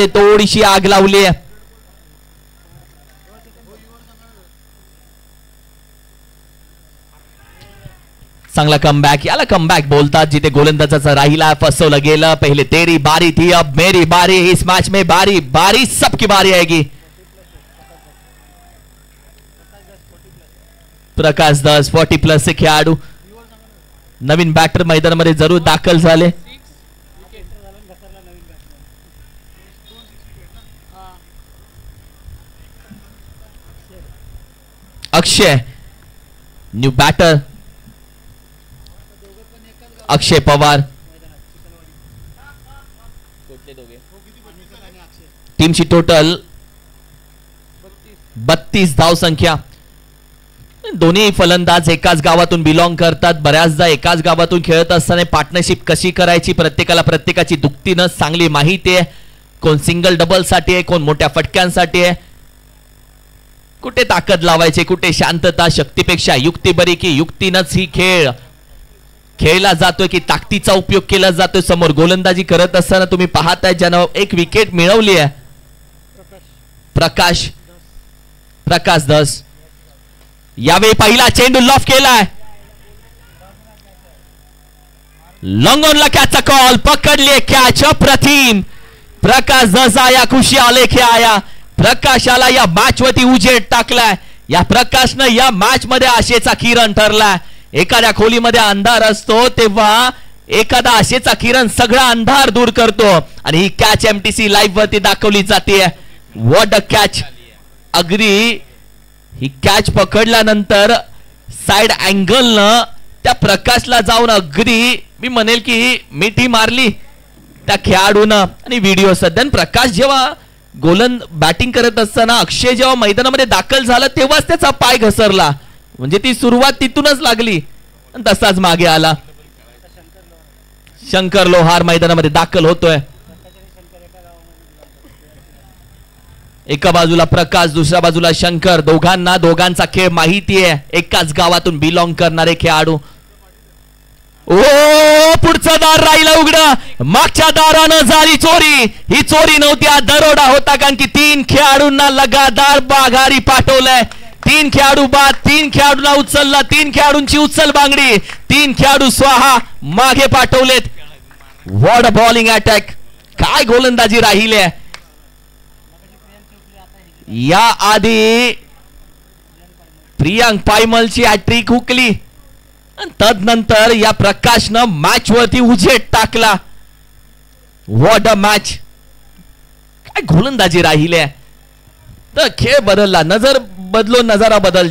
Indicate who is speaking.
Speaker 1: खेळामध्ये थोडीशी आग लावली आहे. चांगला कमबॅक, याला कमबॅक बोलतात जिथे गोलंदाजाचा राहिला, फसवलं गेलं. पहले तेरी बारी थी, अब मेरी बारी. इस मैच में बारी बारी सबकी बारी आएगी. प्रकाश 10 40+ चे खेळाडू नवीन बॅटर मैदानामध्ये जरूर दाखल झाले. Akshay new batter, Akshay Pawar. टीमची टोटल 32 धाव संख्या. दोन्ही फलंदाज एकाच गावातून बिलॉंग करतात. बऱ्याचदा एकाच गावातून खेळत असताना पार्टनरशिप कशी करायची प्रत्येकाला प्रत्येकाची दुखतीनं चांगली माहिती आहे. कोण सिंगल डबल साठी आहे, कोण मोठ्या फटक्यांसाठी आहे. कुठे ताकद लावायची, कुठे शांतता. शक्तीपेक्षा युक्ती बरी की युक्तीनंच ही खेळला जातोय की ताकदीचा उपयोग केला जातोय. समोर गोलंदाजी करत असताना तुम्ही पाहताय ज्यानं एक विकेट मिळवली आहे प्रकाश 10. यावेळी पहिला चेंडू लॉफ केलाय. लॉन्ग ऑनला कॅचचा कॉल, पकडले कॅच. अप्रतिम. प्रकाश 10 आया, खुशी आलेखे आया. प्रकाशाला या मॅच वरती उजेड टाकलाय. या प्रकाशनं या मॅच मध्ये आशेचा किरण ठरलाय. एखाद्या खोलीमध्ये अंधार असतो तेव्हा एखादा आशेचा किरण सगळा अंधार दूर करतो आणि ही कॅच एमटीसी लाईव्ह वरती दाखवली जाते. What a catch. अगदी ही कॅच पकडल्यानंतर साइड अँगलनं त्या प्रकाशला जाऊन अगदी मी म्हणेल की मिठी मारली त्या खेळाडूनं. आणि व्हिडिओ सध्या प्रकाश जेव्हा बॅटिंग करत असताना अक्षय जेव्हा मैदानामध्ये दाखल झाला तेव्हाच त्याचा पाय घसरला. म्हणजे ती सुरुवात तिथूनच लागली. तसाच मागे आला. शंकर लोहार मैदानामध्ये दाखल होतोय. एका बाजूला प्रकाश, दुसऱ्या बाजूला शंकर. दोघांचा खेळ माहिती आहे. एकाच गावातून बिलॉंग करणारे खेळाडू. ओ पुढचं दार राहिलं उघडं. मागच्या दारानं झाली चोरी. ही चोरी नव्हती, हा दरोडा होता. कारण की 3 खेळाडूंना लगातार माघारी पाठवलंय. 3 खेळाडू बाद, 3 खेळाडूंना उचलला. 3 खेळाडूंची उचल बांगडी. 3 खेळाडू स्वाहा मागे पाठवलेत. What a bowling attack. काय गोलंदाजी राहिली आहे. या आधी प्रियांक पायमलची हॅट्रिक हुकली. तदनंतर या प्रकाशनं मॅच वरती उजेड टाकला. What a match. काय गोलंदाजी राहिली आहे. तर खेळ बदलला. नजर बदलो, नजारा बदल.